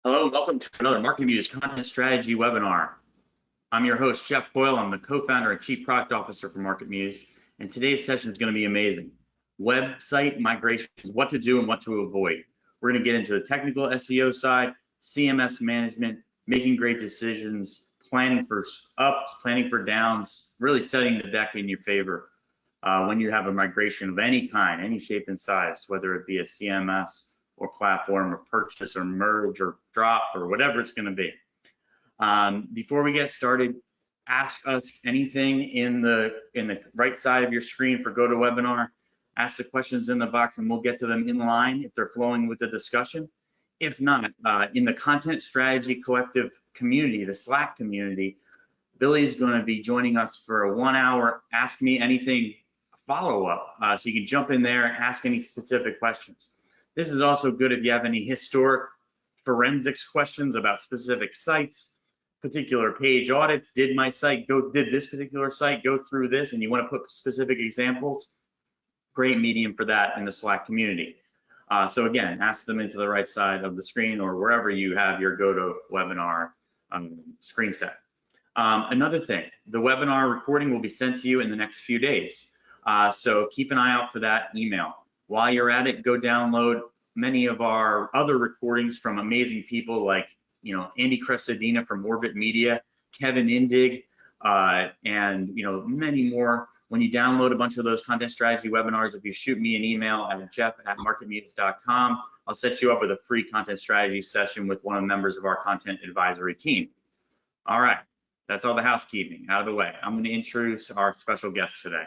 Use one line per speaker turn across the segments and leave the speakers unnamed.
Hello and welcome to another MarketMuse content strategy webinar. I'm your host, Jeff Boyle. I'm the co-founder and chief product officer for MarketMuse, and today's session is going to be amazing. Website migrations, what to do and what to avoid. We're going to get into the technical SEO side, CMS management, making great decisions, planning for ups, planning for downs, really setting the deck in your favor when you have a migration of any kind, any shape and size, whether it be a CMS or platform or purchase or merge or drop or whatever it's going to be. Before we get started, ask us anything in the right side of your screen for GoToWebinar. Ask the questions in the box and we'll get to them in line if they're flowing with the discussion. If not, in the Content Strategy Collective community, the Slack community, Billy's going to be joining us for a 1-hour Ask Me Anything follow-up. So you can jump in there and ask any specific questions. This is also good if you have any historic forensics questions about specific sites, particular page audits. Did this particular site go through this? And you want to put specific examples? Great medium for that in the Slack community. So again, ask them into the right side of the screen or wherever you have your GoToWebinar screen set. Another thing, the webinar recording will be sent to you in the next few days. So keep an eye out for that email. While you're at it, go download many of our other recordings from amazing people like, Andy Crestodina from Orbit Media, Kevin Indig, and, many more. When you download a bunch of those content strategy webinars, if you shoot me an email at jeff@marketmuse.com, I'll set you up with a free content strategy session with one of the members of our content advisory team. All right, that's all the housekeeping out of the way. I'm going to introduce our special guest today.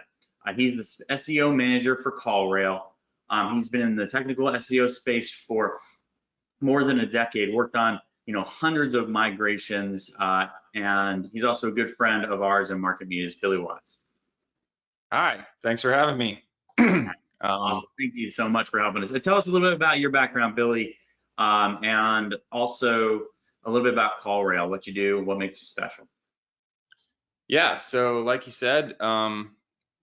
He's the SEO manager for CallRail. He's been in the technical SEO space for more than a decade, worked on hundreds of migrations, and he's also a good friend of ours in MarketMuse, Billy Watts.
Hi, thanks for having me.
Awesome. Thank you so much for helping us. Tell us a little bit about your background, Billy, and also a little bit about CallRail, what you do, what makes you special.
Yeah, so like you said,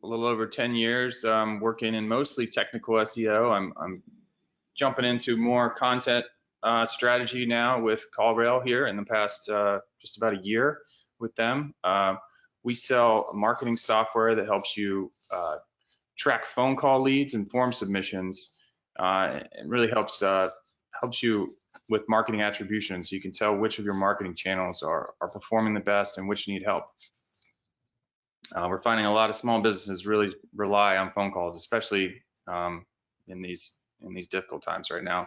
a little over 10 years working in mostly technical SEO. I'm jumping into more content strategy now with CallRail here in the past just about a year with them. We sell marketing software that helps you track phone call leads and form submissions. It really helps you with marketing attribution, so you can tell which of your marketing channels are performing the best and which need help. We're finding a lot of small businesses really rely on phone calls, especially in these difficult times right now.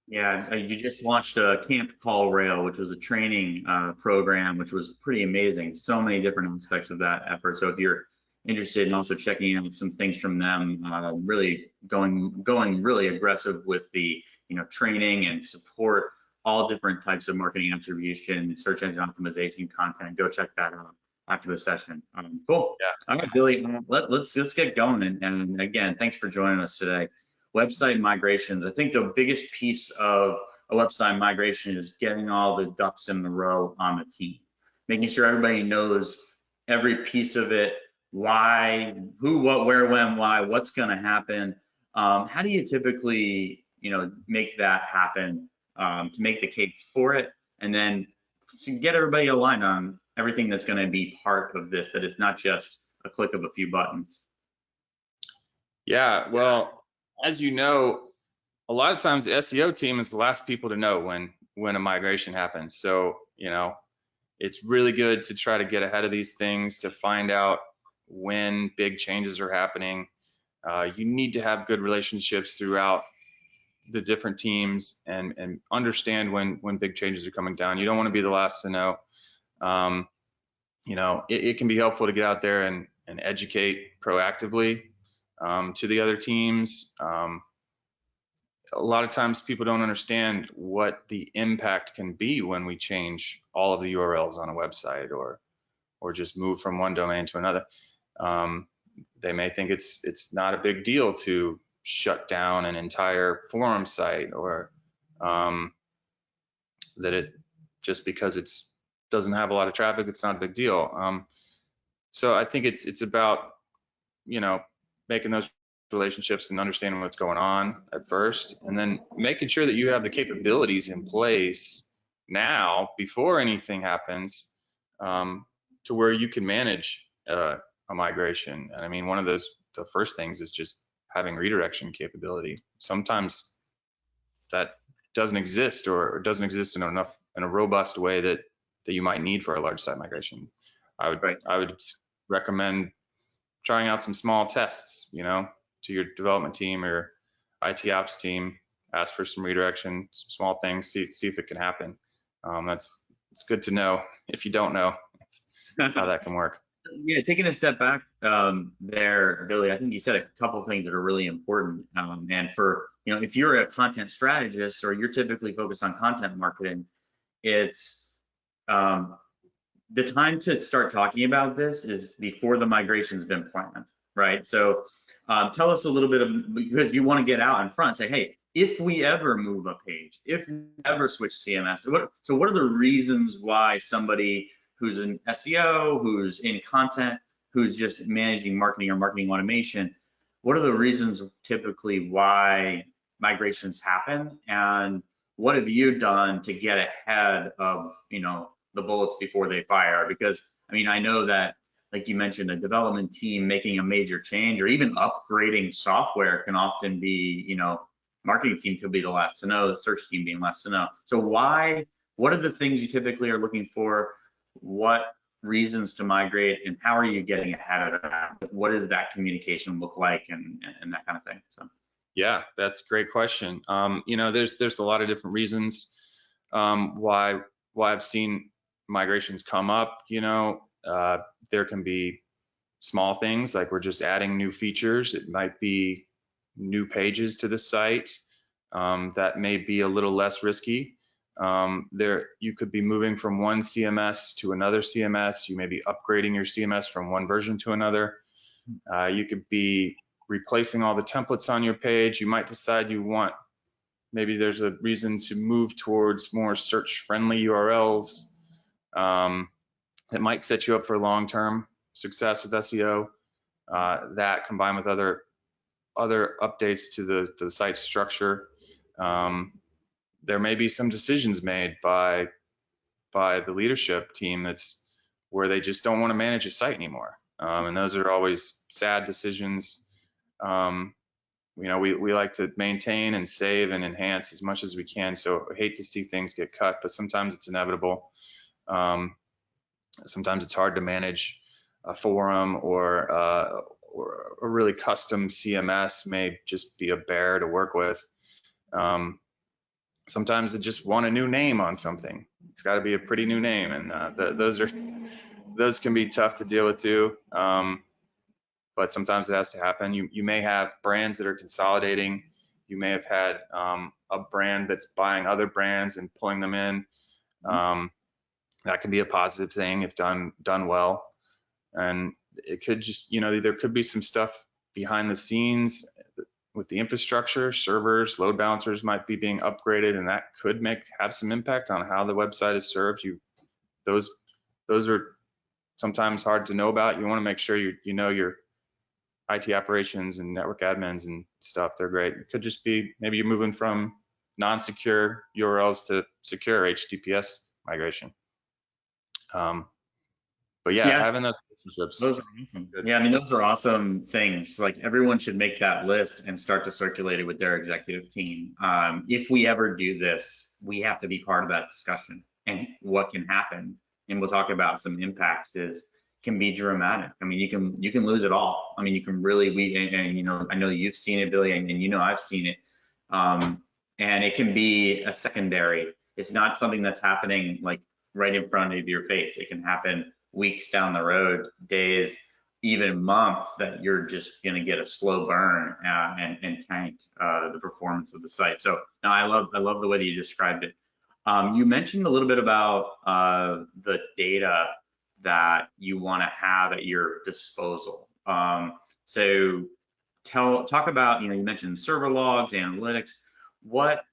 Yeah, you just launched a Camp CallRail, which was a training program, which was pretty amazing. So many different aspects of that effort. So if you're interested in also checking out some things from them, really going really aggressive with the training and support, all different types of marketing attribution, search engine optimization content, go check that out after the session. Cool. Yeah. All right, Billy, let's get going. And again, thanks for joining us today. Website migrations. I think the biggest piece of a website migration is getting all the ducks in the row on the team, making sure everybody knows every piece of it, why, who, what, where, when, why, what's going to happen. How do you typically, make that happen to make the case for it, and then to get everybody aligned on everything that's going to be part of this, that it's not just a click of a few buttons?
Yeah, well, as you know, a lot of times the SEO team is the last people to know when a migration happens. So, it's really good to try to get ahead of these things, to find out when big changes are happening. You need to have good relationships throughout the different teams and understand when big changes are coming down. You don't want to be the last to know. It can be helpful to get out there and educate proactively to the other teams. A lot of times people don't understand what the impact can be when we change all of the URLs on a website or just move from one domain to another. They may think it's not a big deal to shut down an entire forum site, or that it just because it doesn't have a lot of traffic, it's not a big deal. So I think it's about making those relationships and understanding what's going on at first, and then making sure that you have the capabilities in place now before anything happens, to where you can manage a migration. And I mean, one of the first things is just having redirection capability. Sometimes that doesn't exist, or doesn't exist in a robust way that you might need for a large site migration. I would recommend trying out some small tests, to your development team or IT ops team. Ask for some redirection, some small things, see if it can happen. It's good to know if you don't know how that can work.
Yeah, taking a step back there, Billy, I think you said a couple of things that are really important. And for, if you're a content strategist or you're typically focused on content marketing, it's the time to start talking about this is before the migration's been planned, right? So tell us a little bit of, because you want to get out in front and say, hey, if we ever move a page, if we ever switch CMS, what are the reasons why somebody who's an SEO, who's in content, who's just managing marketing or marketing automation, what are the reasons typically why migrations happen? And what have you done to get ahead of, the bullets before they fire? Because, I mean, I know that, like you mentioned, a development team making a major change or even upgrading software can often be, marketing team could be the last to know, the search team being last to know. So what are the things you typically are looking for? What reasons to migrate, and how are you getting ahead of that? What does that communication look like, and that kind of thing? So
yeah, that's a great question. There's a lot of different reasons why I've seen migrations come up. There can be small things like we're just adding new features. It might be new pages to the site that may be a little less risky. You could be moving from one CMS to another CMS. You may be upgrading your CMS from one version to another. You could be replacing all the templates on your page. You might decide maybe there's a reason to move towards more search-friendly URLs that might set you up for long-term success with SEO. That combined with other updates to the site structure. There may be some decisions made by the leadership team that's where they just don't want to manage a site anymore. And those are always sad decisions. We like to maintain and save and enhance as much as we can. So I hate to see things get cut, but sometimes it's inevitable. Sometimes it's hard to manage a forum or a really custom CMS may just be a bear to work with. Sometimes they just want a new name on something. It's got to be a pretty new name, and those can be tough to deal with too. But sometimes it has to happen. You may have brands that are consolidating. You may have had a brand that's buying other brands and pulling them in. That can be a positive thing if done well. And it could just, there could be some stuff behind the scenes with the infrastructure. Servers, load balancers might be being upgraded, and that could have some impact on how the website is served. Those are sometimes hard to know about. You want to make sure you know your IT operations and network admins and stuff. They're great. It could just be maybe you're moving from non-secure URLs to secure HTTPS migration. But yeah, having those relationships.
Those are awesome. Yeah, I mean, those are awesome things. Like, everyone should make that list and start to circulate it with their executive team. If we ever do this, we have to be part of that discussion. And what can happen, and we'll talk about some impacts, can be dramatic. I mean, you can lose it all. I mean, you can really, I know you've seen it, Billy, and I've seen it. And it can be a secondary. It's not something that's happening like right in front of your face. It can happen weeks down the road, days, even months, that you're just going to get a slow burn and tank the performance of the site. So no, I love the way that you described it. You mentioned a little bit about the data that you want to have at your disposal. So talk about, you mentioned server logs, analytics. What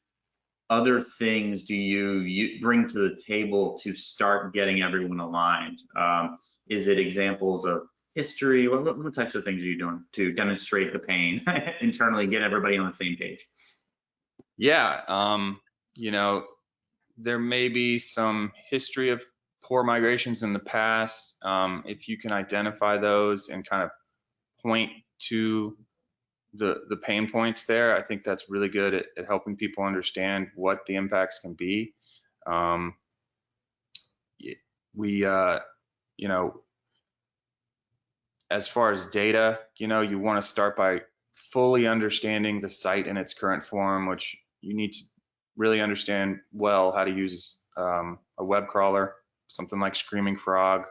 other things do you bring to the table to start getting everyone aligned? Is it examples of history? What types of things are you doing to demonstrate the pain internally, get everybody on the same page?
Yeah, you know, there may be some history of poor migrations in the past. If you can identify those and kind of point to the pain points there, I think that's really good at helping people understand what the impacts can be. Um, we, you know, as far as data, you want to start by fully understanding the site in its current form, which you need to really understand well how to use a web crawler, something like Screaming Frog.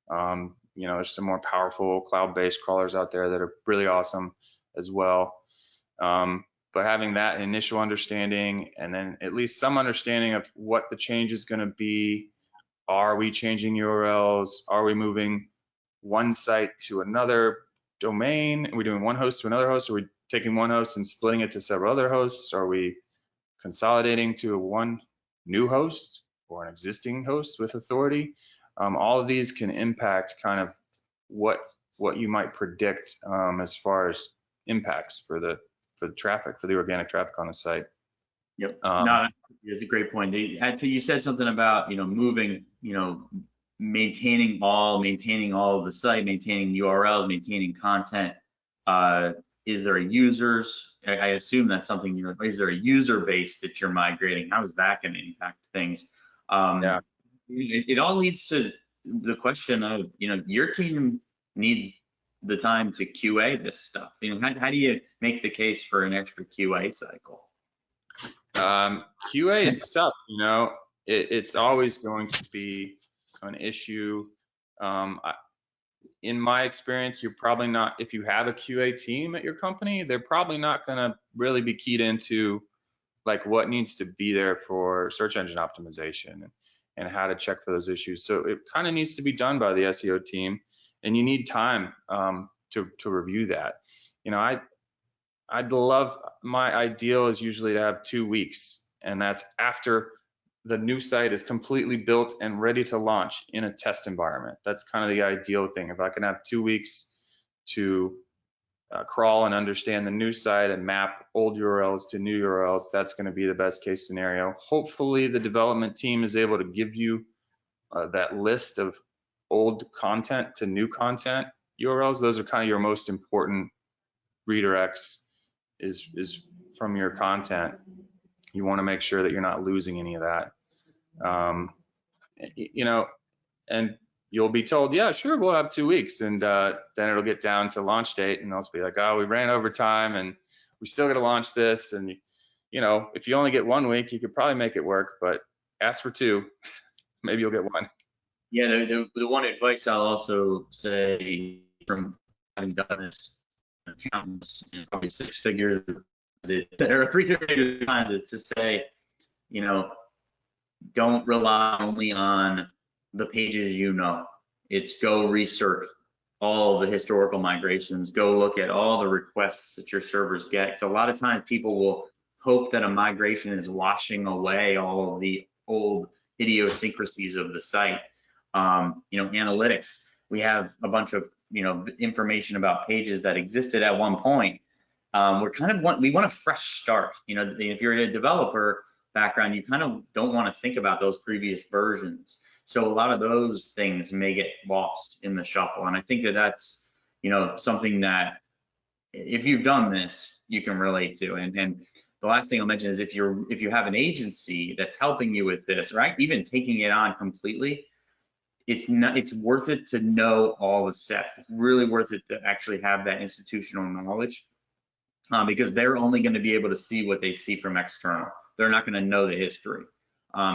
There's some more powerful cloud-based crawlers out there that are really awesome as well. But having that initial understanding and then at least some understanding of what the change is going to be. Are we changing URLs? Are we moving one site to another domain? Are we doing one host to another host? Are we taking one host and splitting it to several other hosts? Are we consolidating to one new host or an existing host with authority? All of these can impact kind of what you might predict as far as impacts for the traffic, for the organic traffic on the site.
Yep. No, that's a great point. You said something about, moving, maintaining all of the site, maintaining URLs, maintaining content. Is there a users? I assume that's something, is there a user base that you're migrating? How is that going to impact things?
Yeah.
It all leads to the question of, your team needs the time to QA this stuff. How do you make the case for an extra QA cycle?
QA is tough, it's always going to be an issue. In my experience, you're probably not, if you have a QA team at your company, they're probably not going to really be keyed into like what needs to be there for search engine optimization and how to check for those issues. So it kind of needs to be done by the SEO team, and you need time to review that. I'd love, my ideal is usually to have 2 weeks, and that's after the new site is completely built and ready to launch in a test environment. That's kind of the ideal thing. If I can have 2 weeks to crawl and understand the new site and map old URLs to new URLs, that's going to be the best case scenario. Hopefully the development team is able to give you that list of old content to new content URLs. Those are kind of your most important redirects is from your content. You want to make sure that you're not losing any of that. And you'll be told, yeah, sure, we'll have 2 weeks. And then it'll get down to launch date and they'll be like, oh, we ran over time and we still got to launch this. And, if you only get 1 week, you could probably make it work, but ask for 2, maybe you'll get 1.
Yeah, the one advice I'll also say from having done this accountants in probably 6 figures, or 3 figures times, is to say, don't rely only on the pages It's go research all the historical migrations, go look at all the requests that your servers get. Because a lot of times people will hope that a migration is washing away all of the old idiosyncrasies of the site. Analytics. We have a bunch of information about pages that existed at one point. We want a fresh start. If you're a developer background, you kind of don't want to think about those previous versions. So a lot of those things may get lost in the shuffle. And I think that that's, something that if you've done this, you can relate to. And the last thing I'll mention is if you have an agency that's helping you with this, right, even taking it on completely, it's worth it to know all the steps. It's really worth it to actually have that institutional knowledge, because they're only going to be able to see what they see from external. They're not going to know the history.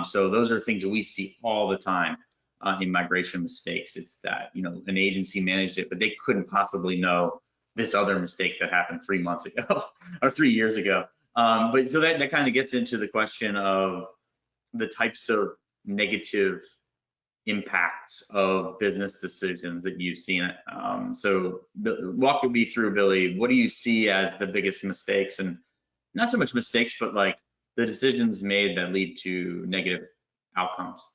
So those are things that we see all the time in migration mistakes. It's that, an agency managed it, but they couldn't possibly know this other mistake that happened 3 months ago or 3 years ago. But so that kind of gets into the question of the types of negative impacts of business decisions that you've seen. So walk me through, Billy, what do you see as the biggest mistakes, and not so much mistakes, but like the decisions made that lead to negative outcomes?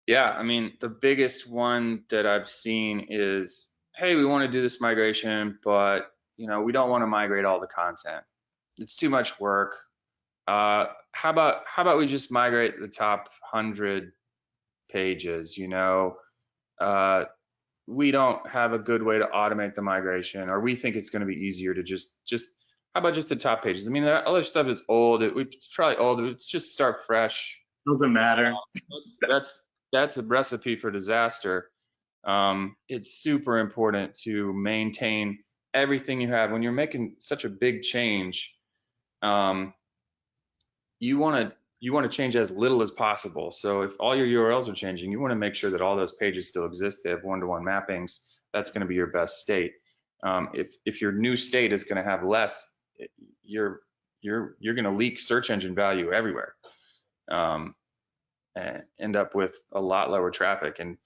Yeah, I mean, the biggest one that I've seen is hey, we want to do this migration, but we don't want to migrate all the content. It's too much work. How about we just migrate the top 100 pages? We don't have a good way to automate the migration, or we think it's going to be easier to just how about just the top pages? I mean, the other stuff is old. It's probably old. Let's just start fresh.
Doesn't matter.
That's a recipe for disaster. It's super important to maintain everything you have when you're making such a big change. You want to change as little as possible. So if all your URLs are changing, you want to make sure that all those pages still exist. They have one-to-one mappings. That's going to be your best state. If your new state is going to have less, you're going to leak search engine value everywhere, and end up with a lot lower traffic. And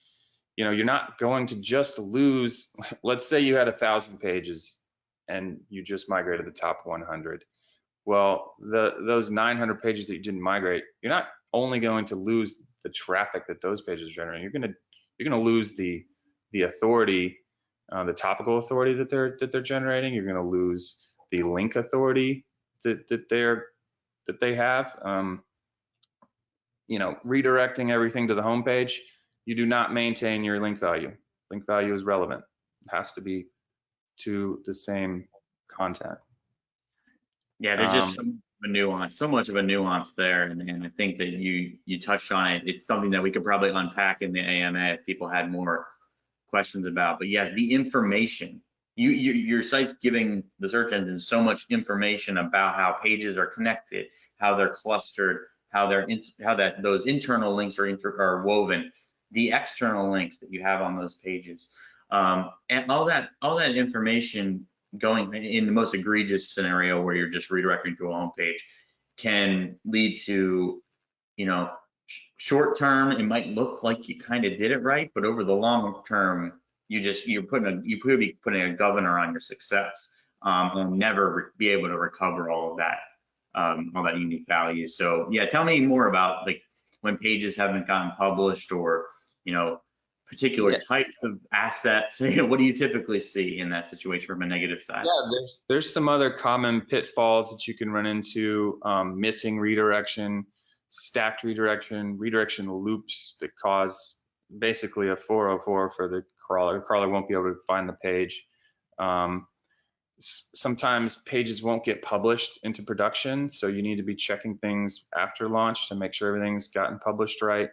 you're not going to just lose. Let's say you had 1,000 pages and you just migrated the top 100. Well, those 900 pages that you didn't migrate, you're not only going to lose the traffic that those pages are generating. You're going to lose the authority, the topical authority that they're generating. You're going to lose the link authority that they have. Redirecting everything to the home page. You do not maintain your link value. Link value is relevant. It has to be to the same content.
Yeah, there's just so much of a nuance there, and I think that you touched on it. It's something that we could probably unpack in the AMA if people had more questions about. But yeah, the information, your site's giving the search engine so much information about how pages are connected, how they're clustered, how those internal links are woven, the external links that you have on those pages, and all that information going in the most egregious scenario where you're just redirecting to a home page can lead to, short term, it might look like you kind of did it right, but over the long term, you could be putting a governor on your success, and never be able to recover all that unique value. So yeah, tell me more about like when pages haven't gotten published, or particular types of assets. What do you typically see in that situation from a negative side?
Yeah, there's some other common pitfalls that you can run into. Missing redirection, stacked redirection loops that cause basically a 404 for the crawler. The crawler won't be able to find the page. Sometimes pages won't get published into production, so you need to be checking things after launch to make sure everything's gotten published right.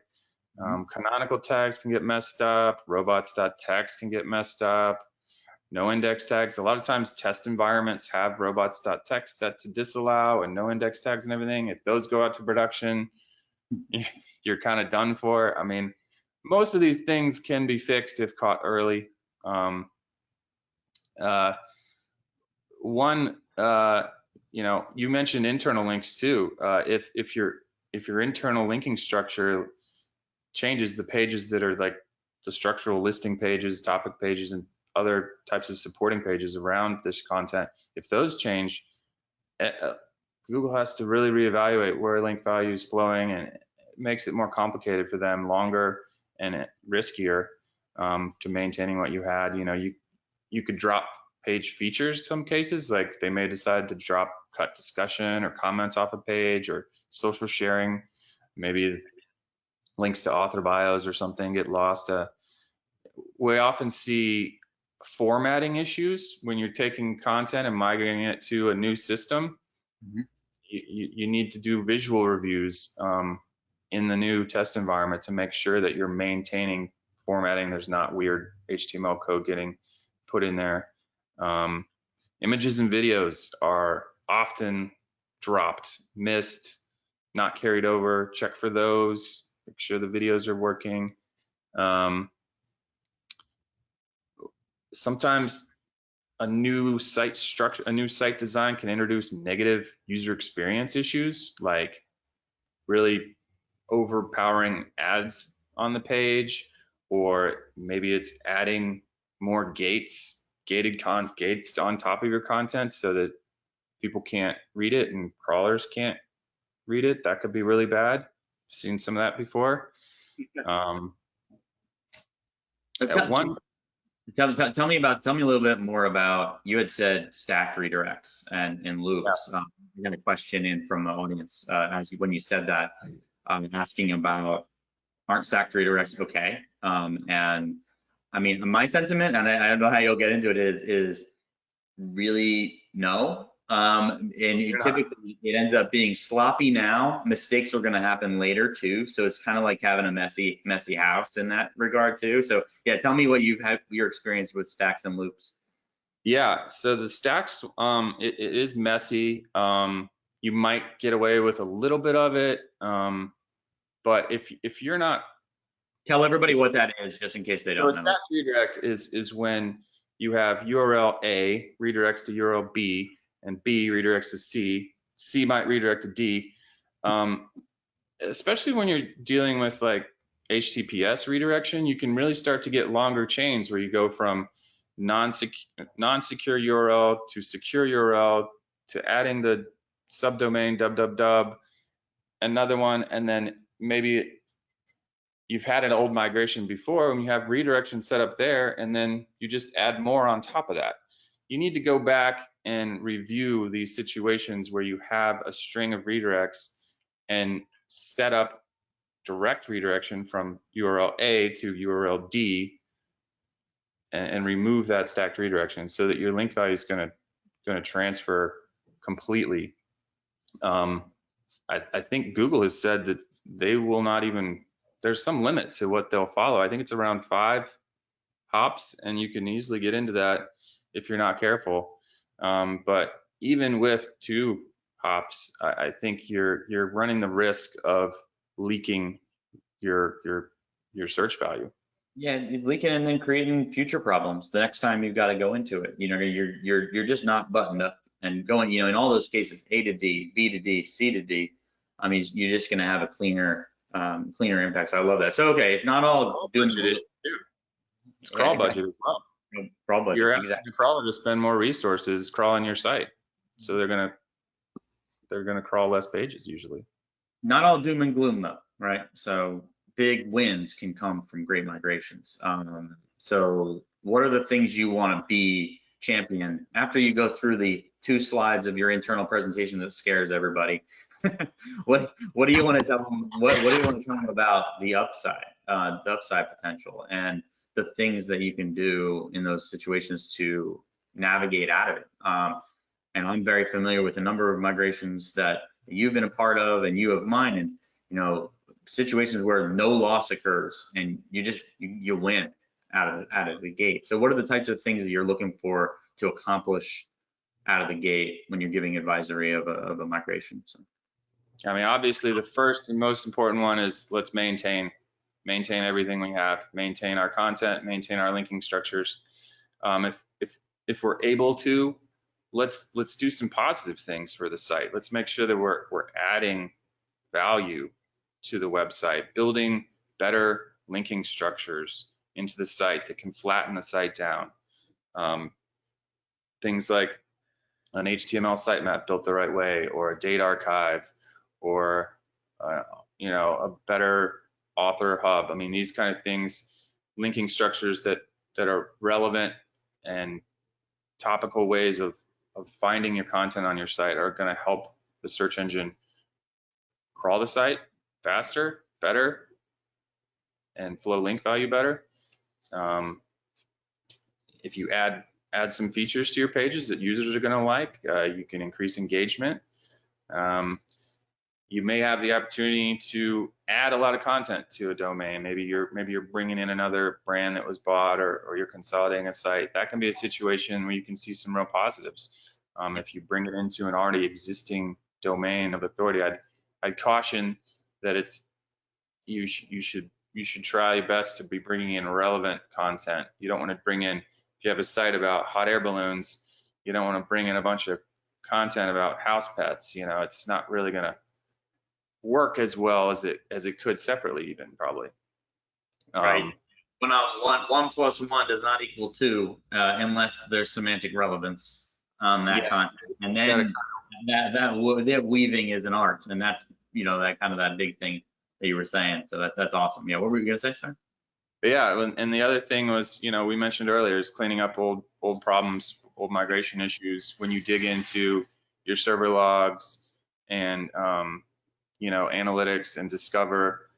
Canonical tags can get messed up. Robots.txt can get messed up. No index tags. A lot of times test environments have robots.txt set to disallow and no index tags and everything. If those go out to production, you're kind of done for. I mean, most of these things can be fixed if caught early. You mentioned internal links too. If your internal linking structure changes, the pages that are like the structural listing pages, topic pages, and other types of supporting pages around this content, if those change, Google has to really reevaluate where link value is flowing, and it makes it more complicated for them, longer and riskier to maintaining what you had. You could drop page features some cases, like they may decide to cut discussion or comments off a page, or social sharing. Maybe links to author bios or something get lost. We often see formatting issues when you're taking content and migrating it to a new system. You need to do visual reviews in the new test environment to make sure that you're maintaining formatting. There's not weird HTML code getting put in there. Images and videos are often dropped, missed, not carried over. Check for those. Make sure the videos are working. Sometimes a new site structure, a new site design can introduce negative user experience issues, like really overpowering ads on the page, or maybe it's adding more gates on top of your content so that people can't read it and crawlers can't read it. That could be really bad. I've seen some of that before.
Tell me a little bit more about, you had said stacked redirects and
Yeah.
loops. I got a question in from the audience when you said that, asking about, aren't stacked redirects okay? And I mean, my sentiment, and I don't know how you'll get into it, is really no. And
You're not.
typically it ends up being sloppy now. Mistakes are going to happen later too. So it's kind of like having a messy house in that regard too. So yeah, tell me what you've had your experience with stacks and loops.
Yeah, so the stacks, it is messy. You might get away with a little bit of it, but if you're not,
Tell everybody what that is, just in case they
so a
don't know.
stacked redirect is when you have URL A redirects to URL B, and B redirects to C. C might redirect to D. Especially when you're dealing with like HTTPS redirection, you can really start to get longer chains where you go from non-secure URL to secure URL to adding the subdomain www, another one, and then maybe you've had an old migration before and you have redirection set up there, and then you just add more on top of that. You need to go back and review these situations where you have a string of redirects and set up direct redirection from URL A to URL D, and remove that stacked redirection so that your link value is going to transfer completely. I think Google has said that they will not even, there's some limit to what they'll follow. I think it's around 5 hops, and you can easily get into that if you're not careful. But even with 2 hops, I think you're running the risk of leaking your search value.
Yeah, leaking and then creating future problems the next time you've got to go into it. You know, you're just not buttoned up and going, you know, in all those cases, A to D, B to D, C to D. I mean, you're just going to have a cleaner impact. So I love that. So okay, it's not all doom and gloom.
It's crawl budget as well.
Crawl budget,
You're asking
exactly.
the crawler to spend more resources crawling your site, so they're gonna crawl less pages usually.
Not all doom and gloom though, right? So big wins can come from great migrations. So what are the things you want to be champion after you go through the 2 slides of your internal presentation that scares everybody? What do you want to tell them? What do you want to tell them about the upside potential, and the things that you can do in those situations to navigate out of it? And I'm very familiar with a number of migrations that you've been a part of and you have mine, and you know, situations where no loss occurs and you win out of the gate. So what are the types of things that you're looking for to accomplish out of the gate when you're giving advisory of a migration? So.
I mean, obviously the first and most important one is let's maintain everything we have, maintain our content, maintain our linking structures. If we're able to, let's do some positive things for the site. Let's make sure that we're adding value to the website, building better linking structures into the site that can flatten the site down. Things like an HTML sitemap built the right way, or a date archive, or you know, a better author hub. I mean, these kind of things, linking structures that are relevant and topical ways of finding your content on your site are going to help the search engine crawl the site faster, better, and flow link value better. If you add some features to your pages that users are going to like, you can increase engagement. You may have the opportunity to add a lot of content to a domain. Maybe you're bringing in another brand that was bought, or you're consolidating a site. That can be a situation where you can see some real positives. If you bring it into an already existing domain of authority, I'd caution that you should try your best to be bringing in relevant content. You don't want to bring in, if you have a site about hot air balloons, you don't want to bring in a bunch of content about house pets. You know, it's not really going to work as well as it could separately, even probably.
Right. One plus one does not equal 2 unless there's semantic relevance on that content, and then that weaving is an art, and that's, you know, that kind of that big thing that you were saying. So that's awesome. Yeah, what were you gonna say, sir?
But yeah, and the other thing was, we mentioned earlier, is cleaning up old problems, old migration issues. When you dig into your server logs and analytics and discover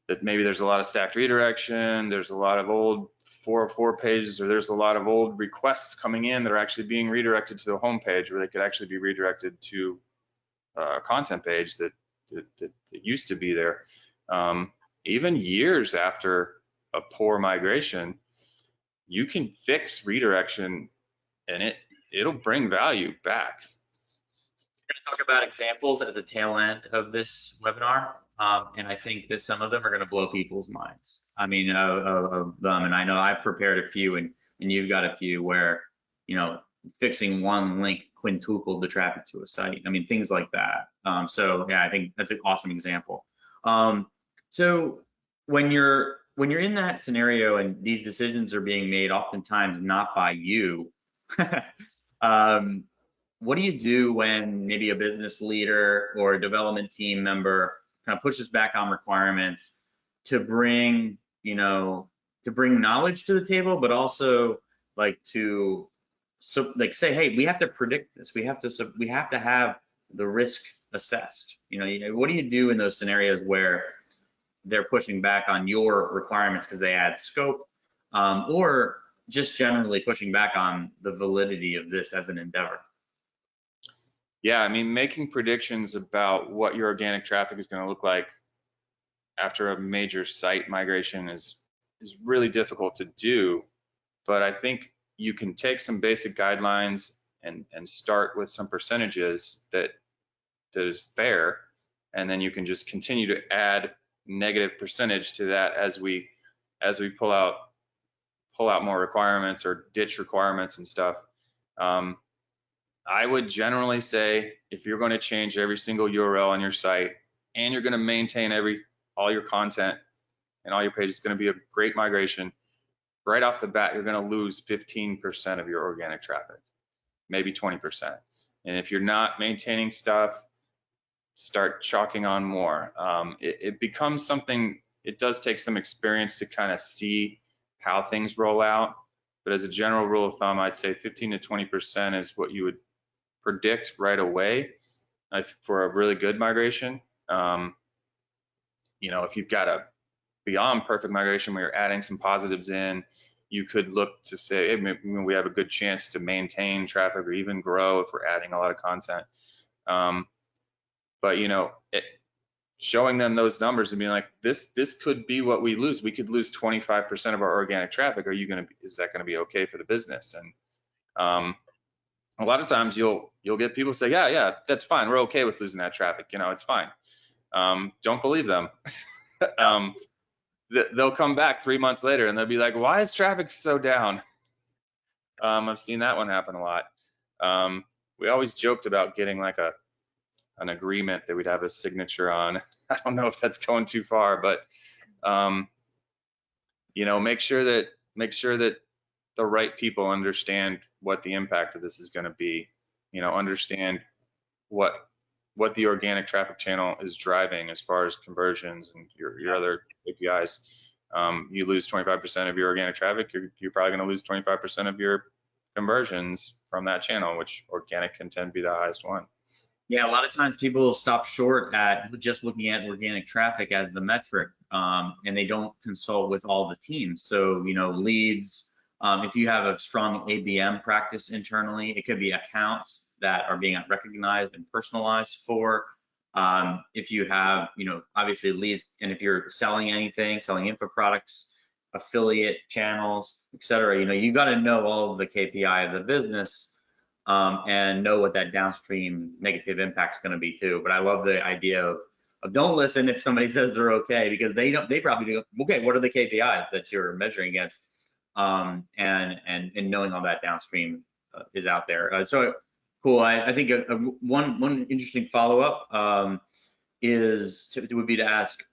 that maybe there's a lot of stacked redirection, there's a lot of old 404 pages, or there's a lot of old requests coming in that are actually being redirected to the home page, where they could actually be redirected to a content page that used to be there. Even years after a poor migration, you can fix redirection and it'll bring value back.
We're going to talk about examples at the tail end of this webinar, and I think that some of them are going to blow people's minds. I mean, of them, and I know I've prepared a few, and you've got a few where, fixing one link quintupled the traffic to a site. I mean, things like that. So yeah, I think that's an awesome example. So when you're in that scenario and these decisions are being made, oftentimes not by you, what do you do when maybe a business leader or a development team member kind of pushes back on requirements to bring, knowledge to the table, but also like say, hey, we have to predict this. We have to have the risk assessed. What do you do in those scenarios where they're pushing back on your requirements because they add scope, or just generally pushing back on the validity of this as an endeavor?
Yeah, I mean, making predictions about what your organic traffic is going to look like after a major site migration is really difficult to do, but I think you can take some basic guidelines and start with some percentages that is fair, and then you can just continue to add negative percentage to that as we pull out more requirements or ditch requirements and stuff. I would generally say, if you're going to change every single URL on your site and you're going to maintain all your content and all your pages, it's going to be a great migration. Right off the bat, you're going to lose 15% of your organic traffic, maybe 20%. And if you're not maintaining stuff, start chalking on more. It becomes something, it does take some experience to kind of see how things roll out. But as a general rule of thumb, I'd say 15 to 20% is what you would predict right away for a really good migration. If you've got a beyond perfect migration where you're adding some positives in, you could look to say, hey, maybe we have a good chance to maintain traffic or even grow if we're adding a lot of content. But showing them those numbers and being like, this could be what we lose. We could lose 25% of our organic traffic. Is that going to be okay for the business? And a lot of times you'll get people say, yeah, that's fine. We're okay with losing that traffic. It's fine. Don't believe them. They'll come back 3 months later and they'll be like, why is traffic so down? I've seen that one happen a lot. We always joked about getting like an agreement that we'd have a signature on. I don't know if that's going too far, but make sure that the right people understand what the impact of this is going to be. Understand what the organic traffic channel is driving as far as conversions and your other KPIs. You lose 25% of your organic traffic, you're probably going to lose 25% of your conversions from that channel, which organic can tend to be the highest one.
Yeah, a lot of times people stop short at just looking at organic traffic as the metric, and they don't consult with all the teams. So, leads, if you have a strong ABM practice internally, it could be accounts that are being recognized and personalized for. If you have, obviously leads, and if you're selling anything, selling info products, affiliate channels, et cetera, you got to know all of the KPI of the business, and know what that downstream negative impact is going to be too. But I love the idea of don't listen if somebody says they're okay, because they probably do. Okay, what are the KPIs that you're measuring against? And knowing all that downstream is out there. So cool. I think one interesting follow-up would be to ask,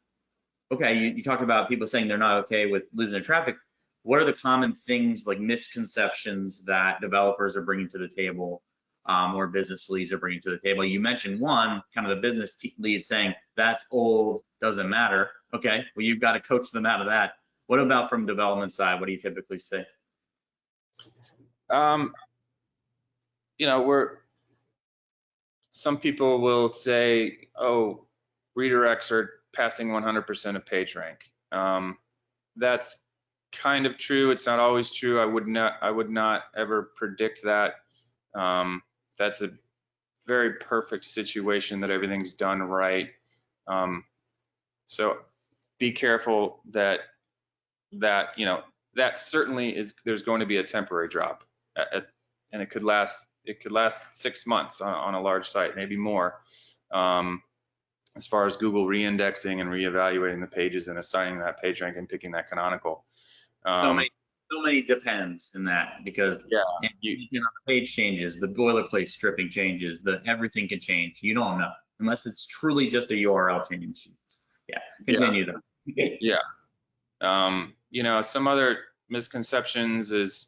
okay, you talked about people saying they're not okay with losing their traffic. What are the common things, like misconceptions, that developers are bringing to the table, or business leads are bringing to the table? You mentioned one, kind of the business lead saying that's old, doesn't matter. Okay, well, you've got to coach them out of that. What about from development side? What do you typically say?
You know, some people will say, oh, redirects are passing 100% of page rank. That's kind of true. It's not always true. I would not ever predict that. That's a very perfect situation that everything's done right. So be careful that you know, that certainly is, there's going to be a temporary drop and it could last 6 months on a large site, maybe more. As far as Google re-indexing and reevaluating the pages and assigning that page rank and picking that canonical.
So many depends in that, because
Yeah,
the page changes, the boilerplate stripping changes, everything can change. You don't know unless it's truly just a URL change. Yeah, continue though.
Yeah. You know, some other misconceptions is,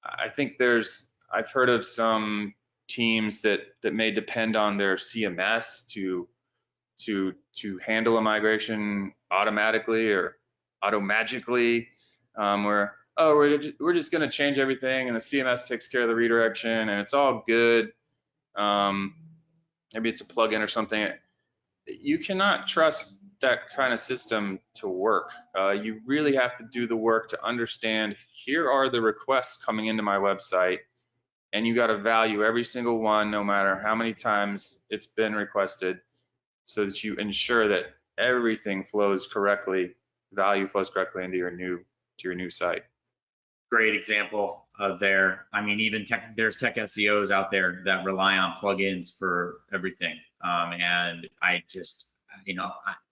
I think I've heard of some teams that may depend on their CMS to handle a migration automatically or automagically, where, oh, we're just going to change everything and the CMS takes care of the redirection and it's all good. Maybe it's a plugin or something. You cannot trust that kind of system to work. You really have to do the work to understand, here are the requests coming into my website, and you got to value every single one, no matter how many times it's been requested, so that you ensure that everything flows correctly, value flows correctly into your new site.
Great example there. I mean, even there's tech SEOs out there that rely on plugins for everything. And I just,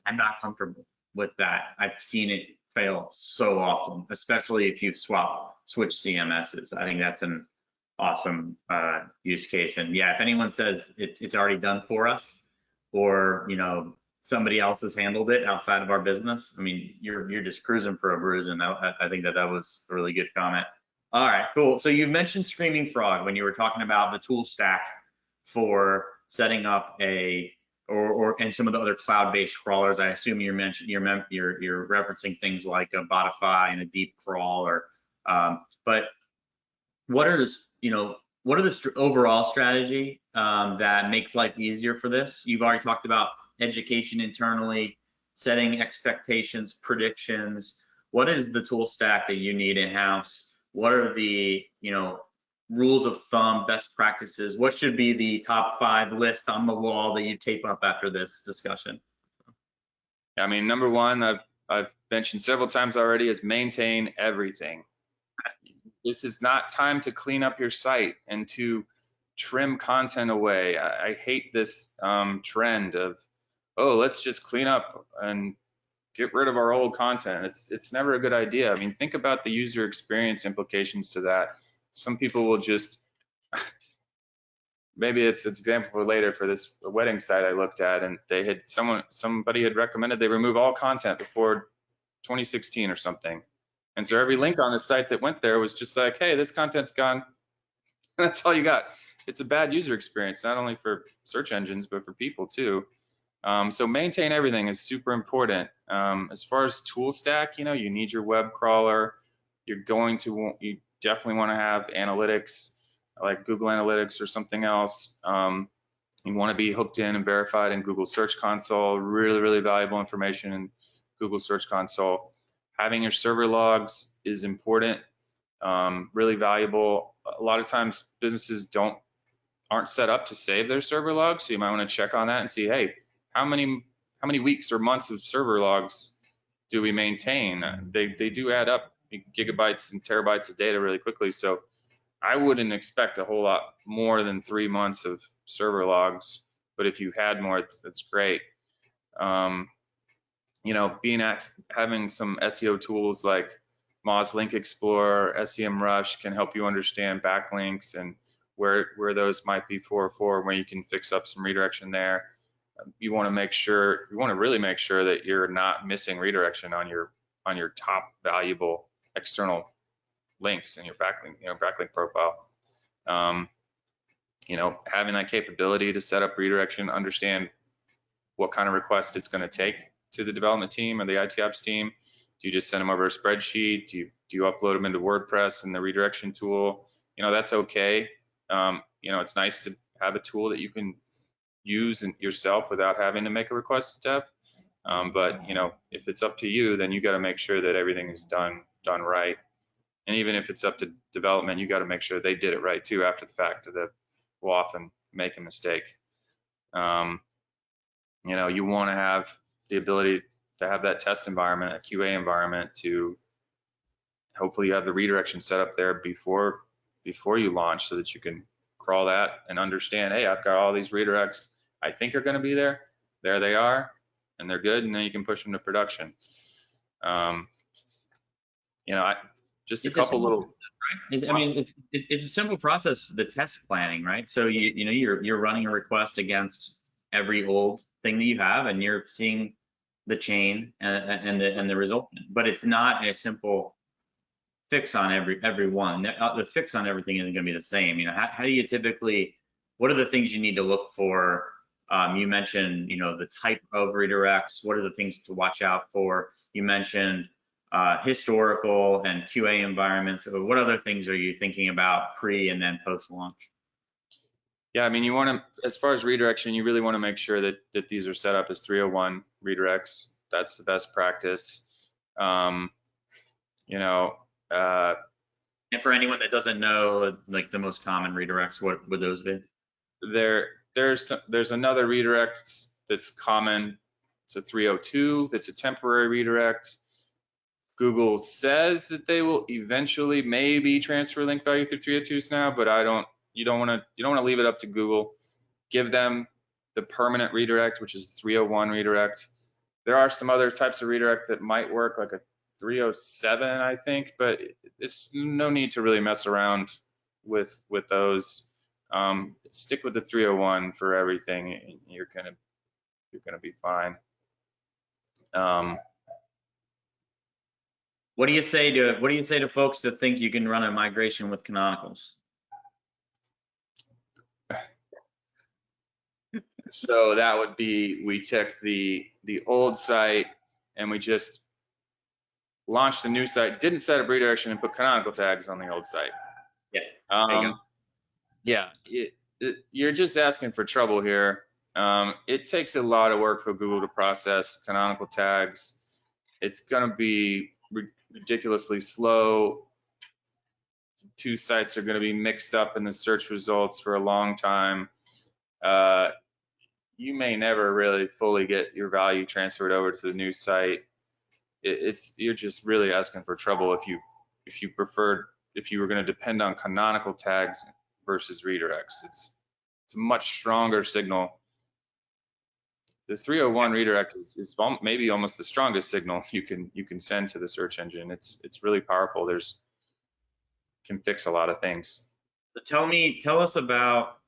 I'm not comfortable with that. I've seen it fail so often, especially if you've switched CMSs. I think that's an awesome use case. And yeah, if anyone says it's already done for us, or somebody else has handled it outside of our business, I mean, you're just cruising for a bruise. And I think that was a really good comment. All right, cool. So you mentioned Screaming Frog when you were talking about the tool stack for setting up and some of the other cloud-based crawlers. I assume you're referencing things like a Botify and a Deep Crawl, but what are the overall strategy that makes life easier for this? You've already talked about education internally, setting expectations, predictions. What is the tool stack that you need in-house? What are the rules of thumb, best practices? What should be the top 5 list on the wall that you tape up after this discussion?
I mean, number one, I've mentioned several times already, is maintain everything. This is not time to clean up your site and to trim content away. I hate this trend of, oh, let's just clean up and get rid of our old content. It's never a good idea. I mean, think about the user experience implications to that. Some people will just, maybe it's an example for later for this wedding site I looked at, and somebody had recommended they remove all content before 2016 or something. And so every link on the site that went there was just like, hey, this content's gone. That's all you got. It's a bad user experience, not only for search engines, but for people too. So maintain everything is super important. As far as tool stack, you need your web crawler. You definitely want to have analytics like Google Analytics or something else. You want to be hooked in and verified in Google Search Console. Really, really valuable information in Google Search Console. Having your server logs is important, really valuable. A lot of times businesses aren't set up to save their server logs, so you might want to check on that and see, hey, how many weeks or months of server logs do we maintain? They do add up gigabytes and terabytes of data really quickly, so I wouldn't expect a whole lot more than 3 months of server logs, but if you had more, that's great. Having some SEO tools like Moz Link Explorer, SEMrush can help you understand backlinks and where those might be 404, where you can fix up some redirection there. You want to really make sure that you're not missing redirection on your top valuable external links in your backlink profile. Having that capability to set up redirection, understand what kind of request it's going to take to the development team or the IT ops team Do you just send them over a spreadsheet? Do you upload them into WordPress and the redirection tool? That's okay. It's nice to have a tool that you can use yourself without having to make a request to dev. But if it's up to you, then you got to make sure that everything is done right. And even if it's up to development, you got to make sure they did it right too after the fact. That will often make a mistake. You want to have the ability to have that test environment, a QA environment, to hopefully you have the redirection set up there before you launch, so that you can crawl that and understand, hey, I've got all these redirects I think are going to be there. There they are, and they're good, and then you can push them to production. Just a couple little.
Right? I mean, it's a simple process, the test planning, right? So you're running a request against every old thing that you have, and you're seeing the chain and the result. But it's not a simple fix on every one. The fix on everything isn't going to be the same. How do you typically? What are the things you need to look for? You mentioned, the type of redirects. What are the things to watch out for? You mentioned historical and QA environments. What other things are you thinking about pre and then post launch?
Yeah, I mean, you want to, as far as redirection, you really want to make sure that these are set up as 301 redirects. That's the best practice.
And for anyone that doesn't know, like the most common redirects, what would those be?
There's another redirect that's common to 302. That's a temporary redirect. Google says that they will eventually maybe transfer link value through 302s now, but you don't want to leave it up to Google. Give them the permanent redirect, which is the 301 redirect. There are some other types of redirect that might work, like a 307, I think, but it's no need to really mess around with those. Stick with the 301 for everything, and you're gonna be fine.
What do you say to folks that think you can run a migration with canonicals?
So that would be, we took the old site and we just launched a new site, didn't set up redirection, and put canonical tags on the old site.
Yeah. There you go.
Yeah. You're just asking for trouble here. It takes a lot of work for Google to process canonical tags. It's going to be ridiculously slow. Two sites are going to be mixed up in the search results for a long time. You may never really fully get your value transferred over to the new site. You're just really asking for trouble if you were going to depend on canonical tags versus redirects. It's a much stronger signal. The 301 redirect is maybe almost the strongest signal you can send to the search engine. It's really powerful. Can fix a lot of things.
So tell us about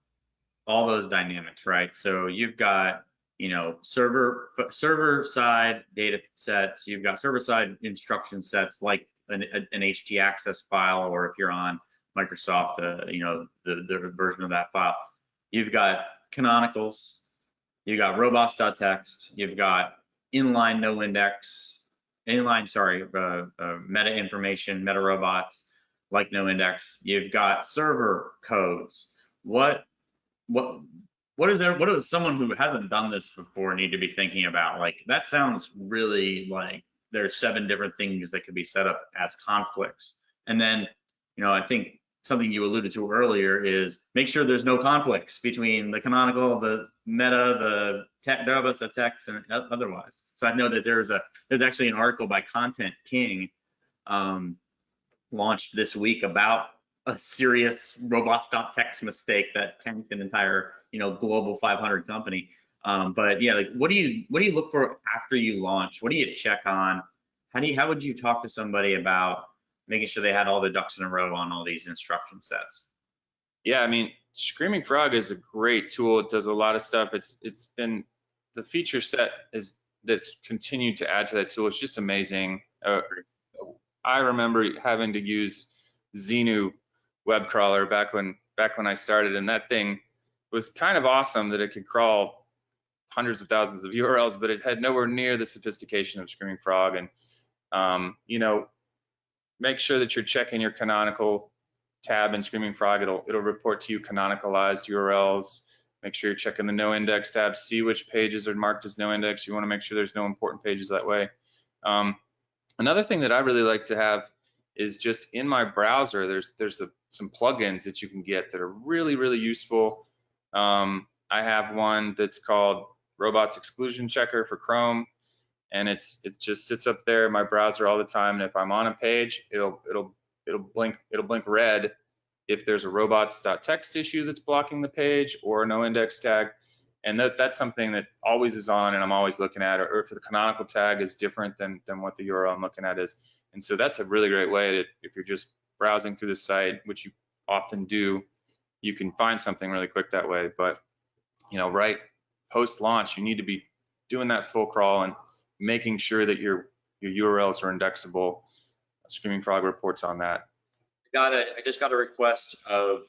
all those dynamics, right? So you've got, server side data sets, you've got server side instruction sets like an htaccess file, or if you're on Microsoft, the version of that file. You've got canonicals, you've got robots.txt, you've got meta information, meta robots like no index. You've got server codes. What does someone who hasn't done this before need to be thinking about? Like, that sounds really like there's 7 different things that could be set up as conflicts. And then, I think something you alluded to earlier is make sure there's no conflicts between the canonical, the meta, the robots, the text, and otherwise. So I know that there's actually an article by Content King launched this week about a serious robots.txt mistake that tanked an entire global 500 company. But yeah, like what do you look for after you launch? What do you check on? How would you talk to somebody about making sure they had all the ducks in a row on all these instruction sets?
Yeah, I mean, Screaming Frog is a great tool. It does a lot of stuff. It's been the feature set that's continued to add to that tool. It's just amazing. I remember having to use Xenu web crawler back when I started, and that thing was kind of awesome that it could crawl hundreds of thousands of URLs, but it had nowhere near the sophistication of Screaming Frog. And You know, make sure that you're checking your canonical tab in Screaming Frog. It'll report to you canonicalized URLs. Make sure you're checking the no index tab. See which pages are marked as no index. You want to make sure there's no important pages that way. Another thing that I really like to have is just in my browser, there's some plugins that you can get that are really, really useful. I have one that's called Robots Exclusion Checker for Chrome, and it just sits up there in my browser all the time. And if I'm on a page, it'll blink red if there's a robots.txt issue that's blocking the page or a no index tag. And that's something that always is on and I'm always looking at, or if the canonical tag is different than what the URL I'm looking at is. And so that's a really great way to, if you're just browsing through the site, which you often do, you can find something really quick that way. But, you know, right post launch, you need to be doing that full crawl and making sure that your URLs are indexable. Screaming Frog reports on that.
I just got a request of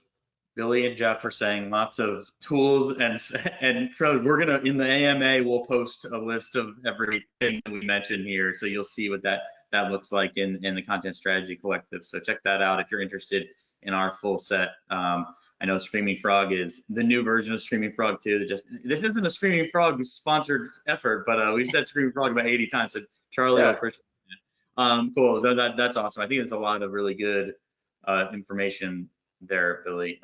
Billy and Jeff are saying lots of tools and we're gonna, in the AMA, we'll post a list of everything that we mentioned here, so you'll see what that looks like in the Content Strategy Collective. So check that out if you're interested in our full set. I know Screaming Frog is the new version of Screaming Frog too. This isn't a Screaming Frog sponsored effort, but we've said Screaming Frog about 80 times. So Charlie, I appreciate it. Cool. So that's awesome. I think it's a lot of really good information there, Billy.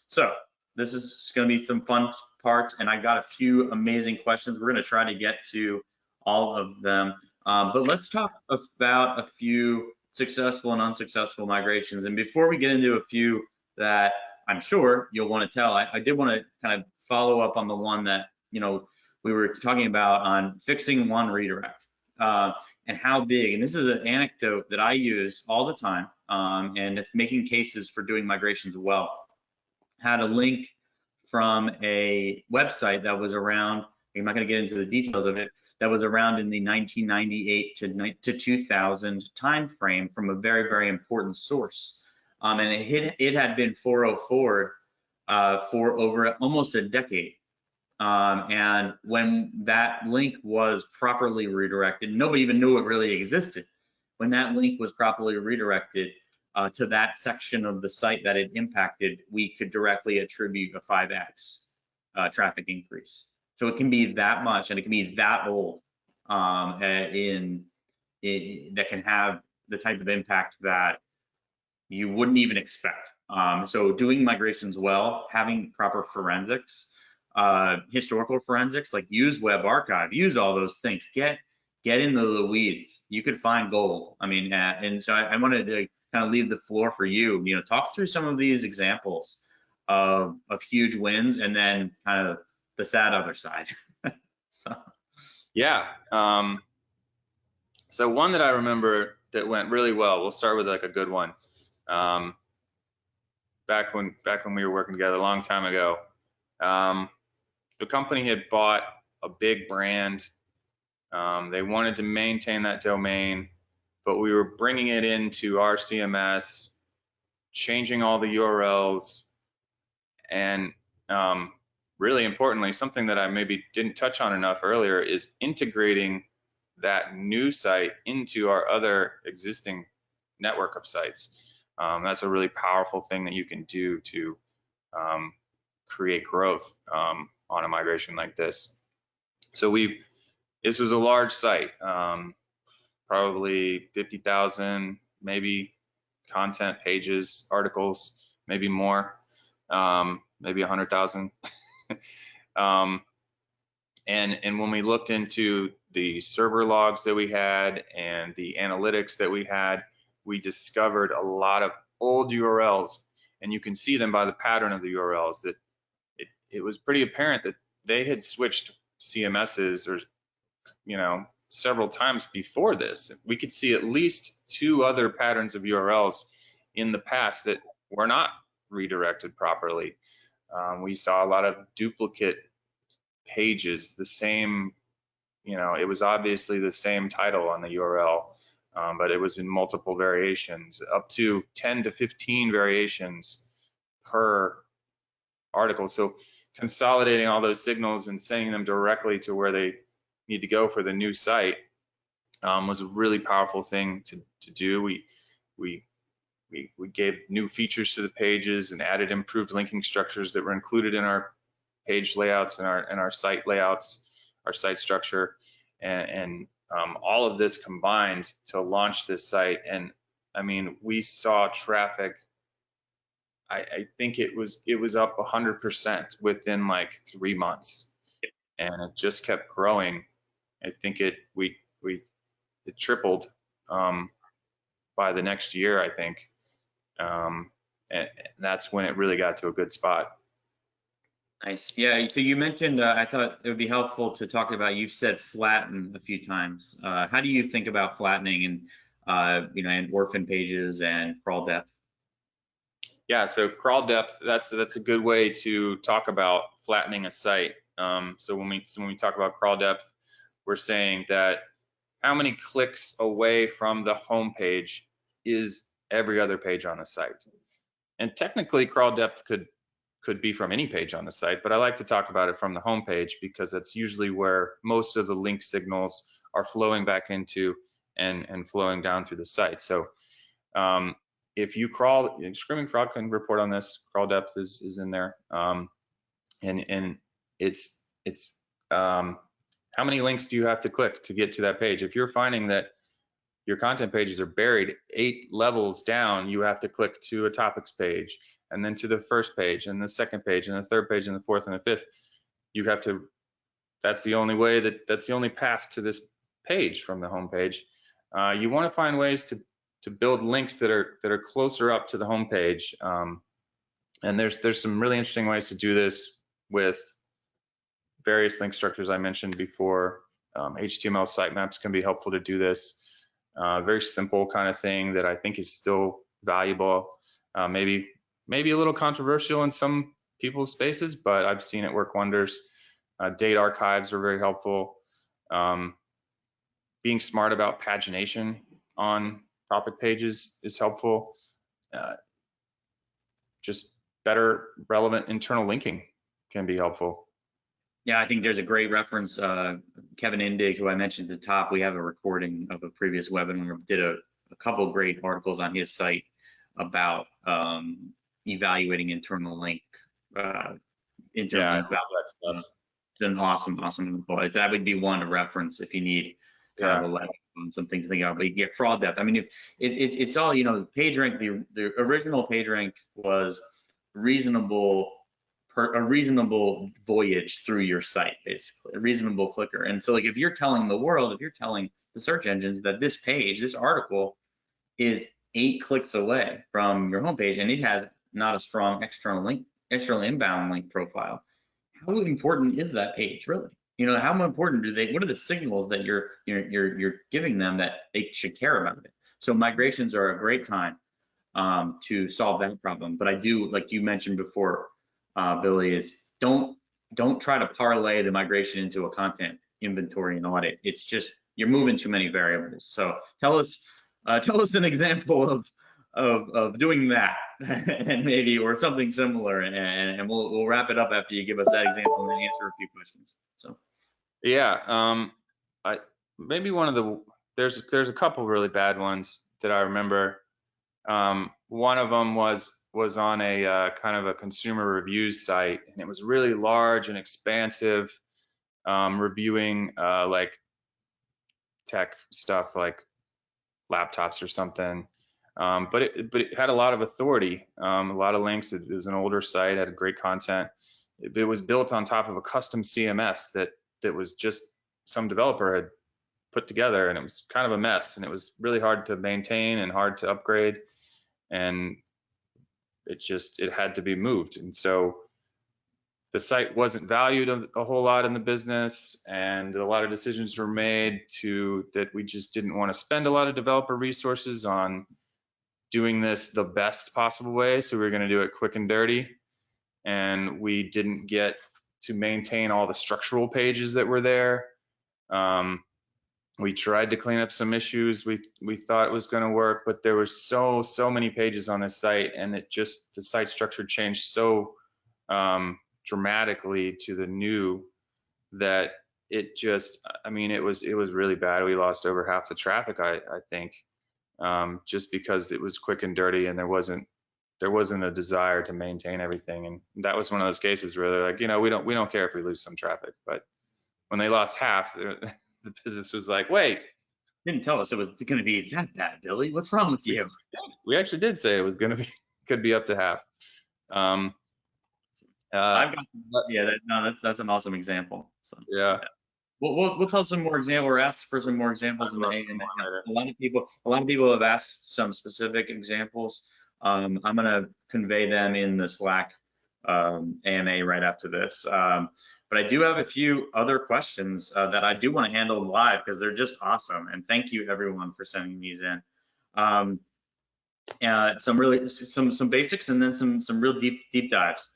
So this is going to be some fun parts, and I got a few amazing questions. We're going to try to get to all of them, but let's talk about a few successful and unsuccessful migrations. And before we get into a few that I'm sure you'll want to tell, I did want to kind of follow up on the one that, you know, we were talking about on fixing one redirect and how big. And this is an anecdote that I use all the time, and it's making cases for doing migrations well. Had a link from a website that was around, I'm not going to get into the details of it, that was around in the 1998 to 2000 time frame from a very, very important source. And it had been 404 for over almost a decade. And when that link was properly redirected, nobody even knew it really existed. When that link was properly redirected to that section of the site that it impacted, we could directly attribute a 5x traffic increase. So it can be that much, and it can be that old, that can have the type of impact that you wouldn't even expect. So doing migrations well, having proper forensics, historical forensics, like use Web Archive, use all those things, get into the weeds. You could find gold. I mean, and so I wanted to kind of leave the floor for you. You know, talk through some of these examples of huge wins, and then kind of the sad other side. So.
Yeah. So one that I remember that went really well. We'll start with like a good one. Back when we were working together a long time ago, the company had bought a big brand. They wanted to maintain that domain, but we were bringing it into our CMS, changing all the URLs, and really importantly, something that I maybe didn't touch on enough earlier is integrating that new site into our other existing network of sites. That's a really powerful thing that you can do to create growth on a migration like this. So this was a large site, probably 50,000, maybe content pages, articles, maybe more, maybe 100,000. And when we looked into the server logs that we had and the analytics that we had, we discovered a lot of old URLs, and you can see them by the pattern of the URLs that it was pretty apparent that they had switched CMSs, or, you know, several times before this. We could see at least 2 other patterns of URLs in the past that were not redirected properly. We saw a lot of duplicate pages, the same, you know, it was obviously the same title on the URL, but it was in multiple variations, up to 10 to 15 variations per article. So consolidating all those signals and sending them directly to where they need to go for the new site was a really powerful thing to do. We gave new features to the pages and added improved linking structures that were included in our page layouts and our site layouts, our site structure, and all of this combined to launch this site. And I mean, we saw traffic. I think it was up 100% within like 3 months, and it just kept growing. I think it tripled by the next year, I think, and that's when it really got to a good spot.
Nice. Yeah. So you mentioned, I thought it would be helpful to talk about, you've said flatten a few times. How do you think about flattening and, and orphan pages and crawl depth?
Yeah, so crawl depth, that's a good way to talk about flattening a site. So when we talk about crawl depth, we're saying that how many clicks away from the home page is every other page on the site. And technically, crawl depth could be from any page on the site, but I like to talk about it from the home page because that's usually where most of the link signals are flowing back into and flowing down through the site. So if you crawl, Screaming Frog can report on this. Crawl depth is in there, and it's how many links do you have to click to get to that page? If you're finding that your content pages are buried 8 levels down, you have to click to a topics page, and then to the first page, and the second page, and the third page, and the fourth, and the fifth. You have to. That's the only way. That's the only path to this page from the home page. You want to find ways to build links that are closer up to the home page. And there's some really interesting ways to do this with various link structures I mentioned before. HTML sitemaps can be helpful to do this. Very simple kind of thing that I think is still valuable. Maybe a little controversial in some people's spaces, but I've seen it work wonders. Date archives are very helpful. Being smart about pagination on topic pages is helpful. Just better relevant internal linking can be helpful.
Yeah, I think there's a great reference. Kevin Indig, who I mentioned at the top, we have a recording of a previous webinar, did a couple great articles on his site about evaluating internal link. Link value. It's an awesome info. That would be one to reference if you need kind of a on some things to think about. But you get crawl depth. I mean, if it's all, page rank, the original page rank was a reasonable voyage through your site, basically, a reasonable clicker. And so, like, if you're telling the world, if you're telling the search engines that this page, this article is 8 clicks away from your homepage, and it has not a strong external inbound link profile, how important is that page really? How important what are the signals that you're giving them that they should care about it? So migrations are a great time to solve that problem. But I do, like you mentioned before, Billy, is don't try to parlay the migration into a content inventory and audit. It's just you're moving too many variables. So tell us an example of doing that, and maybe, or something similar, and we'll wrap it up after you give us that example and answer a few questions. So
yeah, maybe one of the there's a couple really bad ones that I remember. One of them was on a kind of a consumer reviews site, and it was really large and expansive, reviewing like tech stuff like laptops or something. But it had a lot of authority, a lot of links. It was an older site, had great content. It was built on top of a custom CMS that was just some developer had put together, and it was kind of a mess, and it was really hard to maintain and hard to upgrade, and it had to be moved. And so the site wasn't valued a whole lot in the business, and a lot of decisions were made that we just didn't want to spend a lot of developer resources on doing this the best possible way. So we were going to do it quick and dirty, and we didn't get to maintain all the structural pages that were there. We tried to clean up some issues. We thought it was going to work, but there were so many pages on this site, and the site structure changed so dramatically to the new that it just, I mean, it was really bad. We lost over half the traffic, I think, just because it was quick and dirty, and there wasn't a desire to maintain everything. And that was one of those cases where they're like, you know, we don't care if we lose some traffic. But when they lost half, the business was like, wait,
Didn't tell us it was going to be that bad, Billy. What's wrong with you?
we actually did say it was going to be, could be up to half.
I've got, yeah, that's an awesome example. So
yeah.
we'll tell some more examples, or ask for some more examples in the a lot of people have asked some specific examples. I'm gonna convey them in the Slack AMA right after this. But I do have a few other questions that I do want to handle live because they're just awesome. And thank you everyone for sending these in. Some basics and then some real deep dives.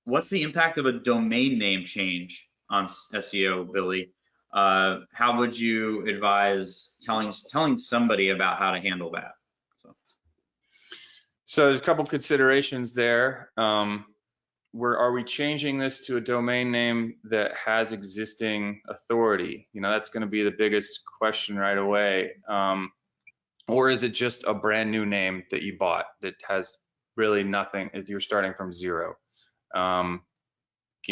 What's the impact of a domain name change on SEO, Billy? How would you advise telling somebody about how to handle that?
So there's a couple considerations there. Are we changing this to a domain name that has existing authority? You know, that's going to be the biggest question right away. Or is it just a brand new name that you bought that has really nothing? You're starting from zero. You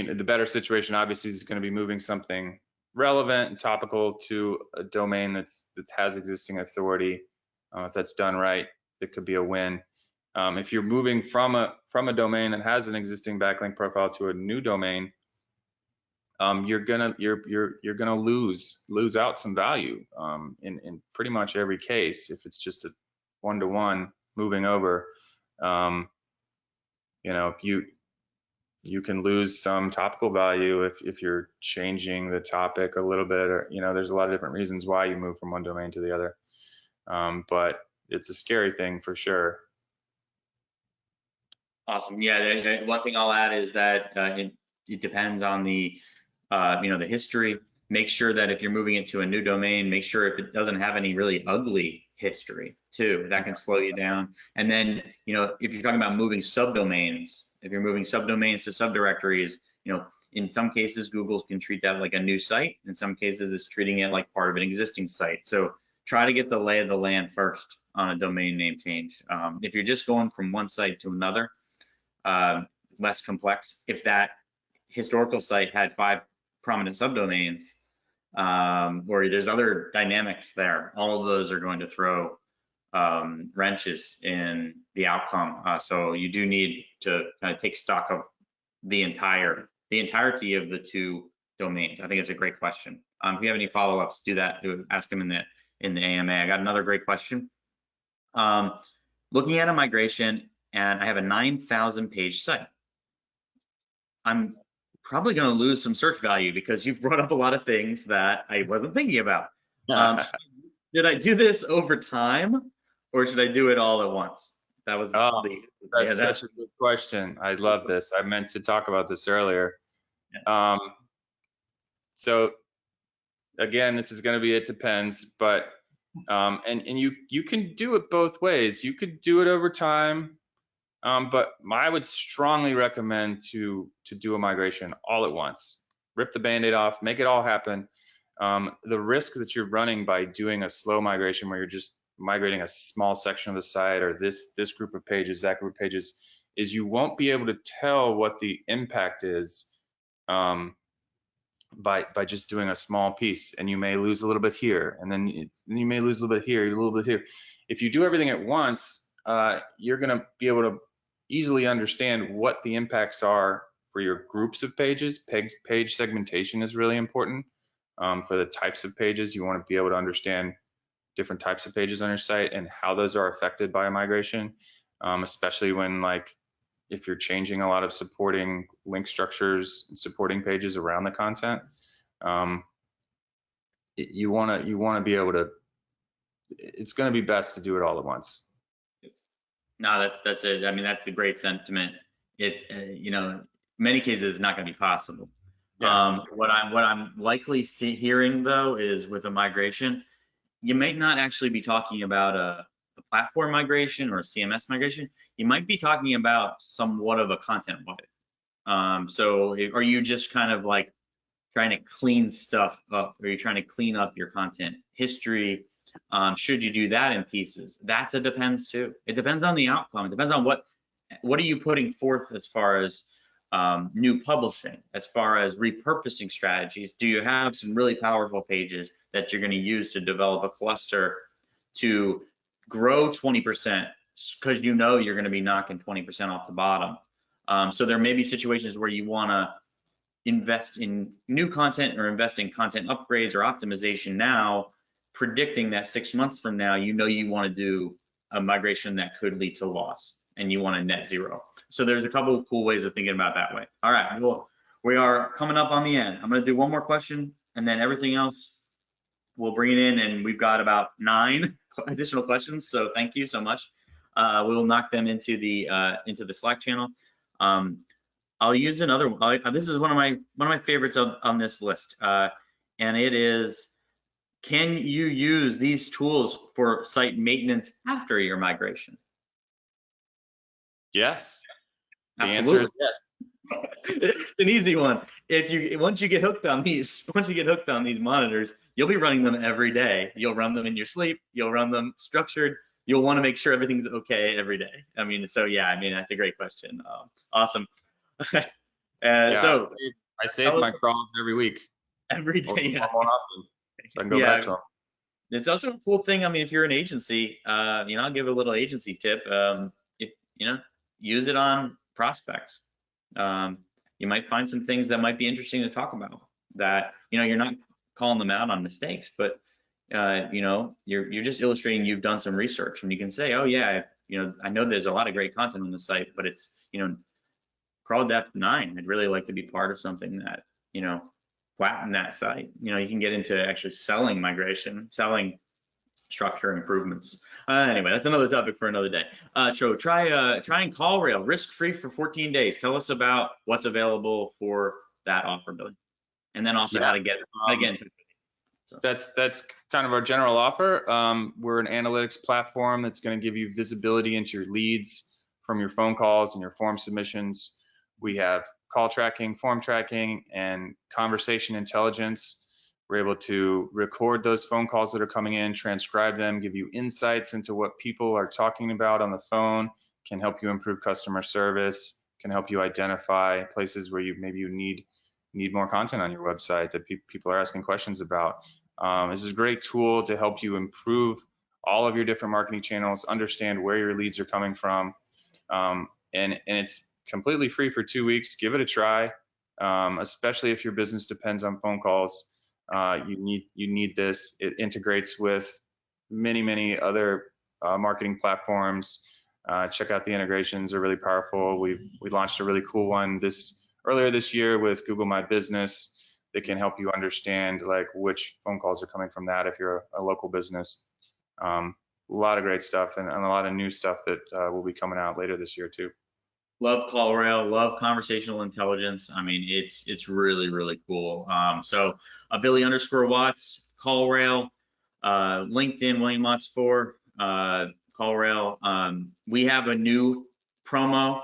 know, the better situation obviously is going to be moving something relevant and topical to a domain that has existing authority. If that's done right, it could be a win. If you're moving from a domain that has an existing backlink profile to a new domain, you're gonna lose out some value in pretty much every case if it's just a one-to-one moving over. You know, you can lose some topical value if you're changing the topic a little bit, or you know, there's a lot of different reasons why you move from one domain to the other. But it's a scary thing for sure.
Awesome. Yeah, one thing I'll add is that it depends on the the history. Make sure that if you're moving it to a new domain, make sure if it doesn't have any really ugly history too, that can slow you down. And then, you know, if you're talking about moving subdomains, if you're moving subdomains to subdirectories, you know, in some cases, Google can treat that like a new site. In some cases, it's treating it like part of an existing site. So try to get the lay of the land first on a domain name change. If you're just going from one site to another, less complex. If that historical site had 5 prominent subdomains, or there's other dynamics there, all of those are going to throw wrenches in the outcome. So you do need to kind of take stock of the entirety of the 2 domains. I think it's a great question. If you have any follow-ups, do that. Ask them in the AMA. I got another great question. Looking at a migration, and I have a 9,000 page site. I'm probably going to lose some search value because you've brought up a lot of things that I wasn't thinking about. Should I do this over time, or should I do it all at once? That was
that's such a good question. I love this. I meant to talk about this earlier. Yeah. So again, this is going to be, it depends, but and you can do it both ways. You could do it over time. But I would strongly recommend to do a migration all at once. Rip the Band-Aid off, make it all happen. The risk that you're running by doing a slow migration where you're just migrating a small section of the site, or this group of pages, that group of pages, is you won't be able to tell what the impact is by just doing a small piece, and you may lose a little bit here, and then you may lose a little bit here, a little bit here. If you do everything at once, you're going to be able to easily understand what the impacts are for your groups of pages. Page segmentation is really important for the types of pages. You want to be able to understand different types of pages on your site and how those are affected by a migration, especially when, like, if you're changing a lot of supporting link structures and supporting pages around the content. You want to be able to, it's going to be best to do it all at once.
No, that's it. I mean, that's the great sentiment. It's you know, many cases it's not going to be possible. Yeah. What I'm likely hearing though is with a migration, you might not actually be talking about a platform migration or a CMS migration. You might be talking about somewhat of a content audit. So are you just kind of like trying to clean stuff up, or you're trying to clean up your content history, should you do that in pieces? That's a depends too. It depends on the outcome. It depends on what are you putting forth as far as new publishing, as far as repurposing strategies. Do you have some really powerful pages that you're going to use to develop a cluster to grow 20%, because you know you're going to be knocking 20% off the bottom? So there may be situations where you want to invest in new content or invest in content upgrades or optimization now, predicting that 6 months from now, you know you want to do a migration that could lead to loss and you want a net zero. So there's a couple of cool ways of thinking about that way. All right, well, we are coming up on the end. I'm going to do one more question and then everything else we'll bring it in, and we've got about 9 additional questions. So thank you so much. We'll knock them into the Slack channel. I'll use another one. This is one of my favorites on this list, and it is: can you use these tools for site maintenance after your migration?
Yes. The
Absolutely.
answer is yes.
It's an easy one. Once you get hooked on these monitors, you'll be running them every day. You'll run them in your sleep. You'll run them structured. You'll want to make sure everything's okay every day. I mean, so yeah, I mean, that's a great question. Awesome.
Yeah,
So
I save my crawls every week.
Every day, yeah.
More often, so I can go back to them.
It's also a cool thing. I mean, if you're an agency, I'll give a little agency tip. If use it on prospects. You might find some things that might be interesting to talk about. That you're not calling them out on mistakes, but you're just illustrating you've done some research, and you can say, oh yeah, I know there's a lot of great content on the site, but it's crawl depth 9. I'd really like to be part of something that flatten that site. You can get into actually selling migration, selling structure improvements. Anyway, that's another topic for another day. So try and CallRail risk-free for 14 days. Tell us about what's available for that offer, Billy, and then also how to get in touch with you. So.
That's kind of our general offer. We're an analytics platform that's going to give you visibility into your leads from your phone calls and your form submissions. We have call tracking, form tracking, and conversation intelligence. We're able to record those phone calls that are coming in, transcribe them, give you insights into what people are talking about on the phone, can help you improve customer service, can help you identify places where you need more content on your website that people are asking questions about. This is a great tool to help you improve all of your different marketing channels, understand where your leads are coming from, and it's completely free for 2 weeks. Give it a try, especially if your business depends on phone calls. You need this. It integrates with many other marketing platforms. Check out the integrations; they're really powerful. We launched a really cool one earlier this year with Google My Business that can help you understand like which phone calls are coming from that if you're a local business. A lot of great stuff and a lot of new stuff that will be coming out later this year too.
Love CallRail, love conversational intelligence. I mean, it's really cool. So Billy_Watts, CallRail, LinkedIn, William Watts 4, CallRail. We have a new promo.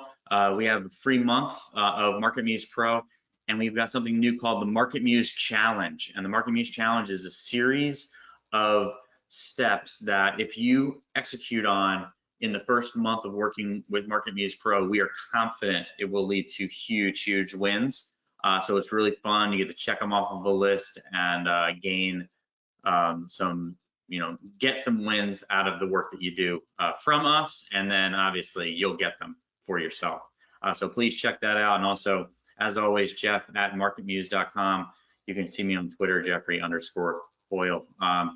We have a free month of MarketMuse Pro, and we've got something new called the MarketMuse Challenge. And the MarketMuse Challenge is a series of steps that if you execute on in the first month of working with MarketMuse Pro, we are confident it will lead to huge wins. So it's really fun. You get to check them off of a list and gain some, get some wins out of the work that you do from us, and then obviously you'll get them for yourself. So please check that out. And also, as always, Jeff@marketmuse.com. You can see me on Twitter, Jeffrey_Hoyle.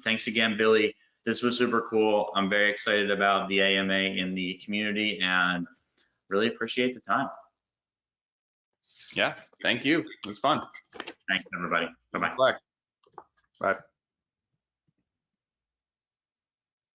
Thanks again, Billy. This was super cool. I'm very excited about the AMA in the community and really appreciate the time.
Yeah, thank you. It was fun.
Thanks, everybody. Bye-bye.
Bye.